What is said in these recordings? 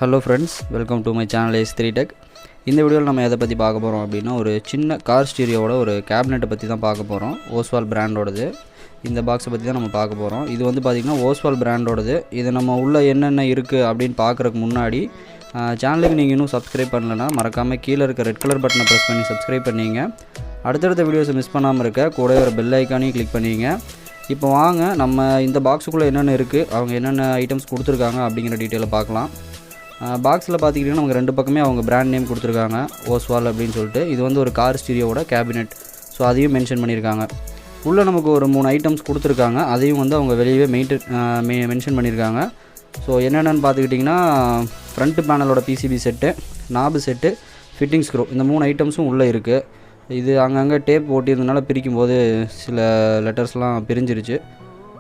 Hello friends, welcome to my channel S3 Tech. இந்த வீடியோவில் நம்ம எதை பற்றி பார்க்க போகிறோம் அப்படின்னா ஒரு சின்ன கார் ஸ்டீரியோட ஒரு கேபினெட்டை பற்றி தான் பார்க்க போகிறோம். ஓஸ்வால் பிராண்டோடது இந்த பாக்ஸை பற்றி தான் நம்ம பார்க்க போகிறோம். இது வந்து பார்த்திங்கன்னா ஓஸ்வால் பிராண்டோடது. இது நம்ம உள்ளே என்னென்ன இருக்குது அப்படின்னு பார்க்குறதுக்கு முன்னாடி சேனலுக்கு நீங்கள் இன்னும் சப்ஸ்கிரைப் பண்ணலைன்னா மறக்காமல் கீழே இருக்க ரெட் கலர் பட்டனை ப்ரெஸ் பண்ணி சப்ஸ்கிரைப் பண்ணிங்க. அடுத்தடுத்த வீடியோஸை மிஸ் பண்ணாமல் இருக்க கூட ஒரு பெல் ஐக்கானையும் கிளிக் பண்ணிங்க. இப்போ வாங்க நம்ம இந்த பாக்ஸுக்குள்ளே என்னென்ன இருக்குது, அவங்க என்னென்ன ஐட்டம்ஸ் கொடுத்துருக்காங்க அப்படிங்கிற டீட்டெயிலை பார்க்கலாம். பாக்ஸில் பார்த்துக்கிட்டிங்கன்னா நமக்கு ரெண்டு பக்கமே அவங்க பிராண்ட் நேம் கொடுத்துருக்காங்க, ஓஸ்வால் அப்படின்னு சொல்லிட்டு. இது வந்து ஒரு கார் ஸ்டீரியோட கேபினெட், ஸோ அதையும் மென்ஷன் பண்ணியிருக்காங்க. உள்ளே நமக்கு ஒரு 3 ஐட்டம்ஸ் கொடுத்துருக்காங்க, அதையும் வந்து அவங்க வெளியே மென்ஷன் பண்ணியிருக்காங்க. ஸோ என்னென்னு பார்த்துக்கிட்டிங்கன்னா ஃப்ரண்ட் பேனலோட PCB set, knob set, fitting screw, இந்த 3 ஐட்டம்ஸும் உள்ளே இருக்குது. இது அங்கங்கே டேப் ஓட்டியிருந்தனால பிரிக்கும்போது சில லெட்டர்ஸ்லாம் பிரிஞ்சிருச்சு.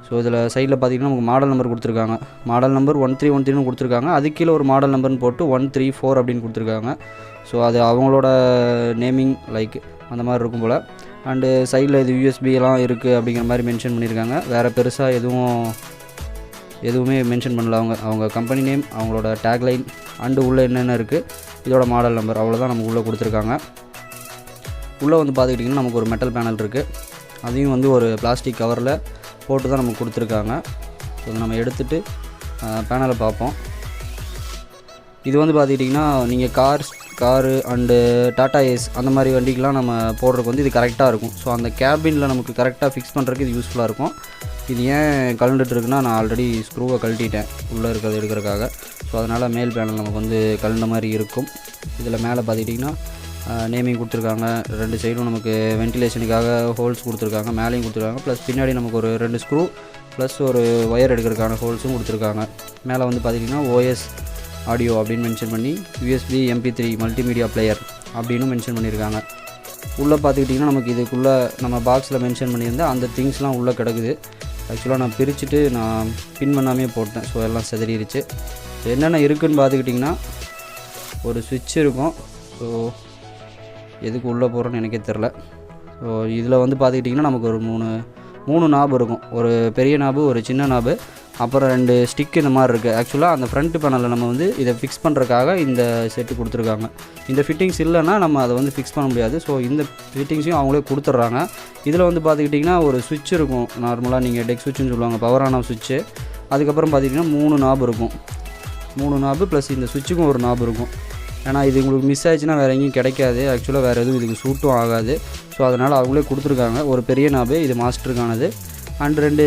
ஸோ இதில் சைடில் பார்த்திங்கன்னா நமக்கு மாடல் நம்பர் கொடுத்துருக்காங்க. மாடல் நம்பர் 1313 கொடுத்துருக்காங்க. அதுக்கு கீழே ஒரு மாடல் நம்பர்னு போட்டு 134 அப்படின்னு கொடுத்துருக்காங்க. ஸோ அது அவங்களோட நேமிங் லைக் அந்த மாதிரி இருக்கும் போல். அண்டு சைடில் இது யூஎஸ்பிலாம் இருக்குது அப்படிங்கிற மாதிரி மென்ஷன் பண்ணியிருக்காங்க. வேறு பெருசாக எதுவுமே மென்ஷன் பண்ணல. அவங்க கம்பெனி நேம், அவங்களோட டேக்லைன் அண்டு உள்ளே என்னென்ன இருக்குது, இதோட மாடல் நம்பர், அவ்வளோதான் நமக்கு உள்ளே கொடுத்துருக்காங்க. உள்ளே வந்து பார்த்துக்கிட்டிங்கன்னா நமக்கு ஒரு மெட்டல் பேனல் இருக்குது. அதையும் வந்து ஒரு பிளாஸ்டிக் கவரில் போட்டு தான் நமக்கு கொடுத்துருக்காங்க. ஸோ நம்ம எடுத்துகிட்டு பேனலை பார்ப்போம். இது வந்து பார்த்துக்கிட்டிங்கன்னா நீங்கள் காரு அண்டு டாடா ஏஸ் அந்த மாதிரி வண்டிக்கெலாம் நம்ம போடுறதுக்கு வந்து இது கரெக்டாக இருக்கும். ஸோ அந்த கேபினில் நமக்கு கரெக்டாக ஃபிக்ஸ் பண்ணுறதுக்கு இது யூஸ்ஃபுல்லாக இருக்கும். இது ஏன் கலண்டுட்டு இருக்குன்னா, நான் ஆல்ரெடி ஸ்க்ரூவை கழட்டிட்டேன் உள்ளே இருக்கிறது எடுக்கிறதுக்காக. ஸோ அதனால் மேல் பேனல் நமக்கு வந்து கலண்ட மாதிரி இருக்கும். இதில் மேலே பார்த்துக்கிட்டிங்கன்னா நேமிங் கொடுத்துருக்காங்க. 2 சைடும் நமக்கு வென்டிலேஷனுக்காக ஹோல்ஸ் கொடுத்துருக்காங்க, மேலேயும் கொடுத்துருக்காங்க. ப்ளஸ் பின்னாடி நமக்கு ஒரு 2 ஸ்க்ரூ ப்ளஸ் ஒரு ஒயர் எடுக்கிறதுக்கான ஹோல்ஸும் கொடுத்துருக்காங்க. மேலே வந்து பார்த்திங்கன்னா ஓஎஸ் ஆடியோ அப்படின்னு மென்ஷன் பண்ணி USB MP3 மல்டிமீடியா பிளேயர் அப்படின்னு மென்ஷன் பண்ணியிருக்காங்க. உள்ளே பார்த்துக்கிட்டிங்கன்னா நமக்கு இதுக்குள்ளே நம்ம பாக்ஸில் மென்ஷன் பண்ணியிருந்தால் அந்த திங்ஸ்லாம் உள்ளே கிடக்குது. ஆக்சுவலாக நான் பிரிச்சுட்டு நான் பின் பண்ணாமே போட்டேன். ஸோ எல்லாம் செதறிடுச்சு. என்னென்ன இருக்குதுன்னு பார்த்துக்கிட்டிங்கன்னா ஒரு சுவிட்ச் இருக்கும். ஸோ எதுக்கு உள்ளே போகிறோன்னு எனக்கே தெரில. ஸோ இதில் வந்து பார்த்துக்கிட்டிங்கன்னா நமக்கு ஒரு மூணு நாபு இருக்கும். ஒரு பெரிய நாபு, ஒரு சின்ன நாபு, அப்புறம் 2 ஸ்டிக் இந்த மாதிரி இருக்குது. ஆக்சுவலாக அந்த ஃப்ரண்ட் பேனலில் நம்ம வந்து இதை ஃபிக்ஸ் பண்ணுறதுக்காக இந்த செட்டு கொடுத்துருக்காங்க. இந்த ஃபிட்டிங்ஸ் இல்லைன்னா நம்ம அதை வந்து ஃபிக்ஸ் பண்ண முடியாது. ஸோ இந்த ஃபிட்டிங்ஸையும் அவங்களே கொடுத்துட்றாங்க. இதில் வந்து பார்த்துக்கிட்டிங்கன்னா ஒரு சுவிட்ச் இருக்கும். நார்மலாக நீங்கள் டெக் சுவிட்சுன்னு சொல்லுவாங்க, பவர் ஆன் ஆஃப் சுவிட்சு. அதுக்கப்புறம் பார்த்திங்கன்னா 3 நாபு இருக்கும். 3 நாபு ப்ளஸ் இந்த சுவிட்சுக்கும் ஒரு நாபு இருக்கும். ஏன்னா இது உங்களுக்கு மிஸ் ஆயிடுச்சுன்னா வேறு எங்கேயும் கிடைக்காது. ஆக்சுவலாக வேறு எதுவும் இதுக்கு சூட்டும் ஆகாது. ஸோ அதனால் அவங்களே கொடுத்துருக்காங்க. ஒரு பெரிய நாபு, இது மாஸ்டருக்கானது, அண்ட் 2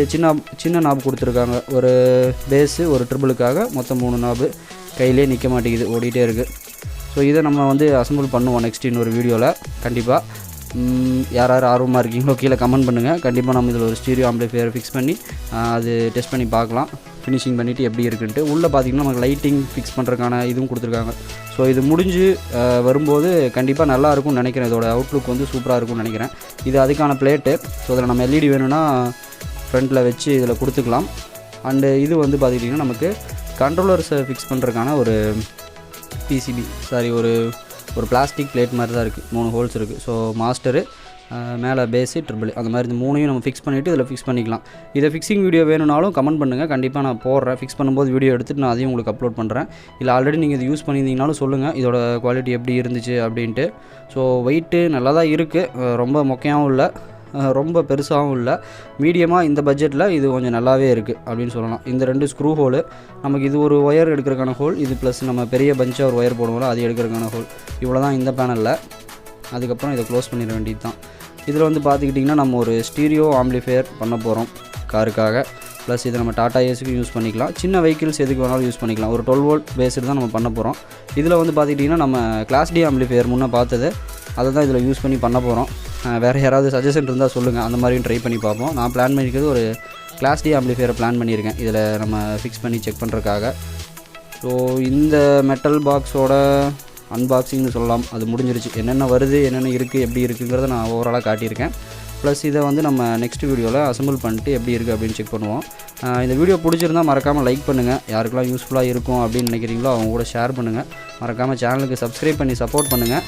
சின்ன நாபு கொடுத்துருக்காங்க. ஒரு பேஸு, ஒரு ட்ரிபிளுக்காக மொத்தம் 3 நாபு. கையிலே நிற்க மாட்டேங்குது, ஓடிட்டே இருக்குது. ஸோ இதை நம்ம வந்து அசம்பிள் பண்ணுவோம் நெக்ஸ்ட் இன்னொரு வீடியோவில். கண்டிப்பாக யார் ஆர்வமாக இருக்கீங்களோ கீழே கமெண்ட் பண்ணுங்கள். கண்டிப்பாக நம்ம இதில் ஒரு ஸ்டீரியோ ஆம்பிளிஃபையர் ஃபிக்ஸ் பண்ணி அது டெஸ்ட் பண்ணி பார்க்கலாம், ஃபினிஷிங் பண்ணிவிட்டு எப்படி இருக்குன்ட்டு. உள்ளே பார்த்திங்கன்னா நமக்கு லைட்டிங் ஃபிக்ஸ் பண்ணுறதுக்கான இதுவும் கொடுத்துருக்காங்க. ஸோ இது முடிஞ்சு வரும்போது கண்டிப்பாக நல்லாயிருக்கும்னு நினைக்கிறேன். இதோட அவுட்லுக் வந்து சூப்பராக இருக்கும்னு நினைக்கிறேன். இது அதுக்கான பிளேட்டு. ஸோ அதில் நம்ம LED வேணும்னா ஃப்ரண்ட்டில் வச்சு இதில் கொடுத்துக்கலாம். அண்டு இது வந்து பார்த்துக்கிட்டிங்கன்னா நமக்கு கண்ட்ரோலர்ஸை ஃபிக்ஸ் பண்ணுறதுக்கான ஒரு PCB ஒரு பிளாஸ்டிக் பிளேட் மாதிரி தான் இருக்குது. 3 ஹோல்ஸ் இருக்குது. ஸோ மாஸ்டரு, மேலே பேஸு, ட்ரிபிள், அந்த மாதிரி இந்த 3ஐயும் நம்ம ஃபிக்ஸ் பண்ணிவிட்டு இதில் ஃபிக்ஸ் பண்ணிக்கலாம். இதை ஃபிக்ஸிங் வீடியோ வேணும்னாலும் கமெண்ட் பண்ணுங்கள். கண்டிப்பாக நான் போடுறேன். ஃபிக்ஸ் பண்ணும்போது வீடியோ எடுத்துகிட்டு நான் அதையும் உங்களுக்கு அப்லோட் பண்ணுறேன். இல்லை ஆல்ரெடி நீங்கள் இது யூஸ் பண்ணியிருந்தீங்கனாலும் சொல்லுங்கள் இதோட குவாலிட்டி எப்படி இருந்துச்சு அப்படின்ட்டு. ஸோ வெயிட்டு நல்லா தான் இருக்குது, ரொம்ப மொக்கையாகவும் இல்லை, ரொம்ப பெருசாகவும் இல்லை, மீடியமாக இந்த பட்ஜெட்டில் இது கொஞ்சம் நல்லாவே இருக்குது அப்படின்னு சொல்லலாம். இந்த 2 ஸ்க்ரூ ஹோலு, நமக்கு இது ஒரு ஒயர் எடுக்கிறதுக்கான ஹோல், இது ப்ளஸ் நம்ம பெரிய பஞ்சாக ஒரு ஒயர் போடுவோம்ல அது எடுக்கிறதுக்கான ஹோல். இவ்வளோ தான் இந்த பேனலில். அதுக்கப்புறம் இதை க்ளோஸ் பண்ணிட வேண்டியது தான். இதில் வந்து பார்த்துக்கிட்டிங்கன்னா நம்ம ஒரு ஸ்டீரியோ ஆம்பிளிஃபையர் பண்ண போகிறோம் காருக்காக. ப்ளஸ் இதை நம்ம டாடா ஏஸுக்கு யூஸ் பண்ணிக்கலாம், சின்ன வெஹிக்கிள்ஸ் எதுக்கு வேணாலும் யூஸ் பண்ணிக்கலாம். ஒரு 12 வோல்ட் பேஸ்டு தான் நம்ம பண்ண போகிறோம். இதில் வந்து பார்த்துக்கிட்டிங்கன்னா நம்ம கிளாஸ் D ஆம்பிளிஃபையர் முன்னே பார்த்தது, அதை தான் இதில் யூஸ் பண்ணி பண்ண போகிறோம். வேறு யாராவது சஜஷன் இருந்தால் சொல்லுங்கள், அந்த மாதிரியும் ட்ரை பண்ணி பார்ப்போம். நான் பிளான் பண்ணியிருக்கிறது ஒரு கிளாஸ் D ஆம்பிளிஃபையரை பிளான் பண்ணியிருக்கேன் இதில் நம்ம ஃபிக்ஸ் பண்ணி செக் பண்ணுறதுக்காக. ஸோ இந்த மெட்டல் பாக்ஸோட அன்பாக்சிங்னு சொல்லலாம், அது முடிஞ்சிருச்சு. என்னென்ன வருது, என்னென்ன இருக்குது, எப்படி இருக்குங்கிறத நான் ஓவராலாக காட்டியிருக்கேன். ப்ளஸ் இதை வந்து நம்ம நெக்ஸ்ட் வீடியோவில் அசம்பிள் பண்ணிட்டு எப்படி இருக்குது அப்படின்னு செக் பண்ணுவோம். இந்த வீடியோ பிடிச்சிருந்தால் மறக்காமல் லைக் பண்ணுங்கள். யாருக்கெல்லாம் யூஸ்ஃபுல்லாக இருக்கும் அப்படின்னு நினைக்கிறீங்களோ அவங்க கூட ஷேர் பண்ணுங்கள். மறக்காமல் சேனலுக்கு சப்ஸ்கிரைப் பண்ணி சப்போர்ட் பண்ணுங்கள்.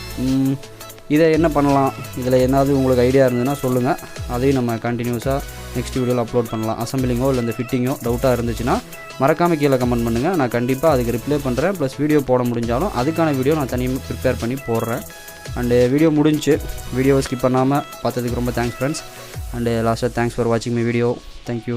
இதை என்ன பண்ணலாம், இதில் ஏதாவது உங்களுக்கு ஐடியா இருந்ததுன்னா சொல்லுங்கள், அதையும் நம்ம கண்டினியூஸாக நெக்ஸ்ட் வீடியோவில் அப்லோட் பண்ணலாம். அசம்பிளிங்கோ இல்லை இந்த ஃபிட்டிங்கோ டவுட்டாக இருந்துச்சுன்னா மறக்காமல் கீழே கமெண்ட் பண்ணுங்கள். நான் கண்டிப்பாக அதுக்கு ரிப்ளை பண்ணுறேன். ப்ளஸ் வீடியோ போட முடிஞ்சாலும் அதுக்கான வீடியோ நான் தனியாக ப்ரிப்பேர் பண்ணி போடுறேன். அண்டு வீடியோ முடிஞ்சு வீடியோவை ஸ்கிப் பண்ணாமல் பார்த்ததுக்கு ரொம்ப தேங்க்ஸ் ஃப்ரெண்ட்ஸ். அண்டு லாஸ்ட்டாக தேங்க்ஸ் ஃபார் வாட்சிங் மை வீடியோ. தேங்க்யூ.